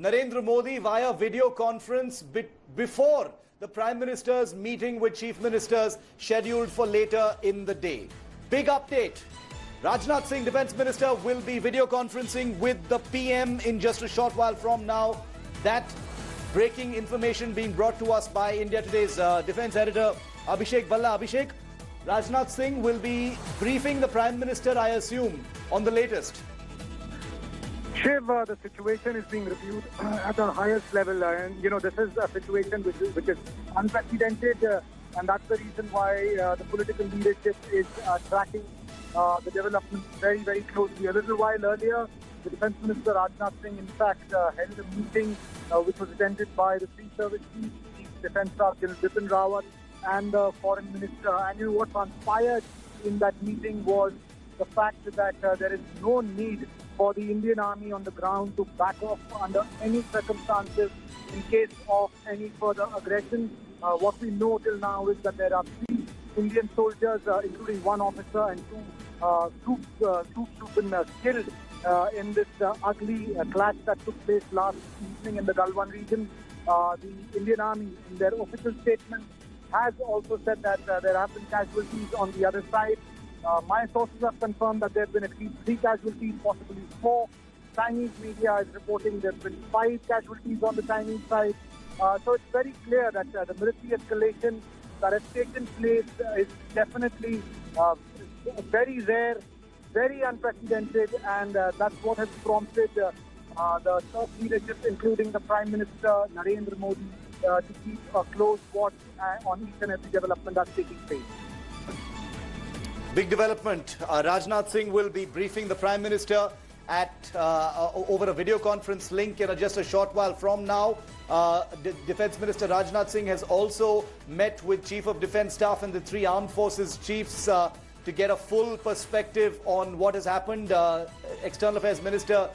Narendra Modi via video conference before the Prime Minister's meeting with Chief Ministers scheduled for later in the day. Big update. Rajnath Singh, Defence Minister, will be video conferencing with the PM in just a short while from now. That breaking information being brought to us by India Today's Defence Editor Abhishek Balla. Abhishek, Rajnath Singh will be briefing the Prime Minister, I assume, on the latest. Shiv, the situation is being reviewed at the highest level, and this is a situation which is unprecedented, and that's the reason why the political leadership is tracking the developments very, very closely. A little while earlier, the Defence Minister Rajnath Singh, in fact, held a meeting which was attended by the three service chiefs, Chief Defence Staff General Bipin Rawat, and the Foreign Minister. And what transpired in that meeting was the fact that there is no need for the Indian Army on the ground to back off under any circumstances in case of any further aggression. What we know till now is that there are 3 Indian soldiers, including 1 officer and 2 troops who've been killed in this ugly clash that took place last evening in the Galwan region. The Indian Army, in their official statement, has also said that there have been casualties on the other side. My sources have confirmed that there have been at least 3 casualties, possibly 4. Chinese media is reporting there have been 5 casualties on the Chinese side. So it's very clear that the military escalation that has taken place is definitely very rare, very unprecedented, and that's what has prompted the top leadership, including the Prime Minister Narendra Modi, to keep a close watch on each and every development that's taking place. Big development. Rajnath Singh will be briefing the Prime Minister at over a video conference link in just a short while from now. Defence Minister Rajnath Singh has also met with Chief of Defence Staff and the 3 armed forces chiefs to get a full perspective on what has happened. External Affairs Minister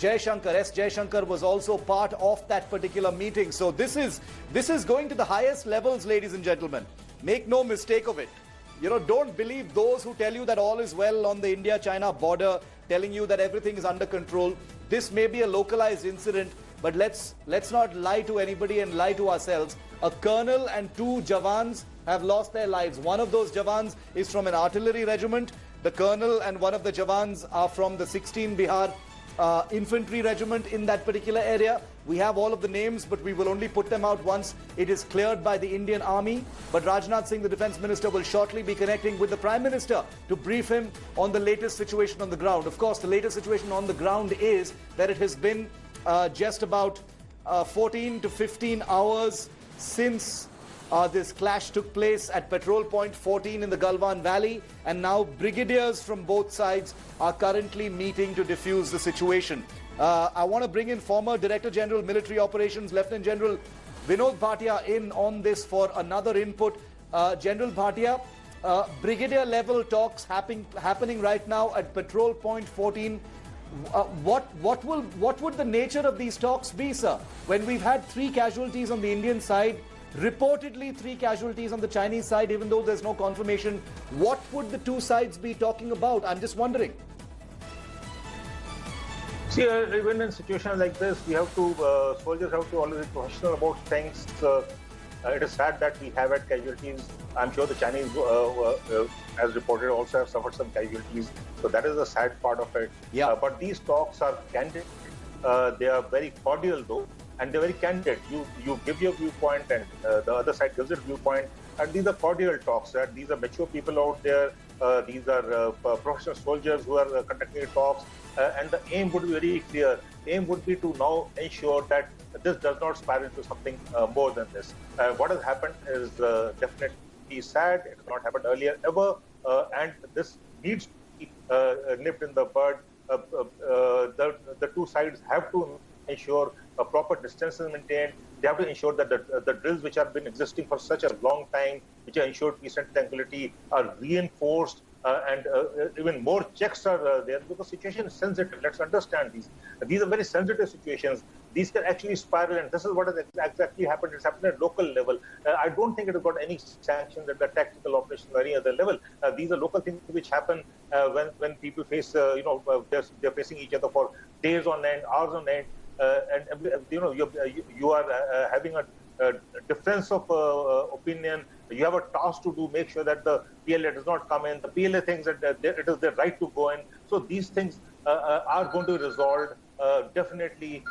S. Jaishankar was also part of that particular meeting. So this is going to the highest levels, ladies and gentlemen. Make no mistake of it. Don't believe those who tell you that all is well on the India-China border, telling you that everything is under control. This may be a localized incident, but let's not lie to anybody and lie to ourselves. A colonel and 2 Jawans have lost their lives. One of those Jawans is from an artillery regiment. The colonel and one of the Jawans are from the 16 Bihar infantry regiment in that particular area. We have all of the names, but we will only put them out once it is cleared by the Indian Army. But Rajnath Singh, the Defence Minister, will shortly be connecting with the Prime Minister to brief him on the latest situation on the ground. Of course, the latest situation on the ground is that it has been just about 14 to 15 hours since this clash took place at Patrol Point 14 in the Galwan Valley, and now brigadiers from both sides are currently meeting to defuse the situation. I want to bring in former Director General Military Operations, Lieutenant General Vinod Bhatia, in on this for another input. General Bhatia, brigadier level talks happening right now at Patrol Point 14. What would the nature of these talks be, sir? When we've had 3 casualties on the Indian side, reportedly 3 casualties on the Chinese side, even though there's no confirmation, what would the 2 sides be talking about? I'm just wondering. See, even in situations like this, we have to, soldiers have to always be professional about things. It is sad that we have had casualties. I'm sure the Chinese, as reported, also have suffered some casualties. So that is the sad part of it. Yeah. But these talks are candid. They are very cordial, though, and they're very candid. You give your viewpoint, and the other side gives its viewpoint. And these are cordial talks. These are mature people out there. These are professional soldiers who are conducting talks. And the aim would be very clear. The aim would be to now ensure that this does not spiral into something more than this. What has happened is definitely sad. It has not happened earlier ever. And this needs to be nipped in the bud. The 2 sides have to ensure a proper distance is maintained. They have to ensure that the drills which have been existing for such a long time, which have ensured peace and tranquility, are reinforced. And even more checks are there, because the situation is sensitive. Let's understand these. These are very sensitive situations. These can actually spiral, and this is what has exactly happened. It's happened at local level. I don't think it has got any sanctions at the tactical operation or any other level. These are local things which happen when people face, they're facing each other for days on end, hours on end. you are having a difference of opinion. You have a task to do, make sure that the PLA does not come in. The PLA thinks that it is their right to go in. So these things are going to be resolved definitely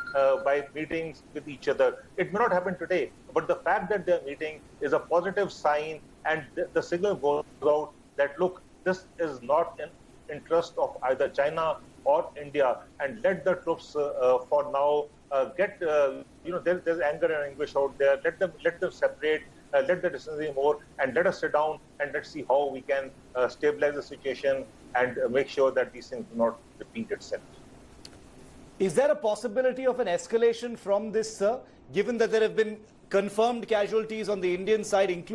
by meetings with each other. It may not happen today, but the fact that they're meeting is a positive sign, and the signal goes out that, look, this is not in interest of either China or India, and let the troops for now get, there's anger and anguish out there. Let them separate, let the distance be more, and let us sit down and let's see how we can stabilize the situation and make sure that these things do not repeat itself. Is there a possibility of an escalation from this, sir, given that there have been confirmed casualties on the Indian side, including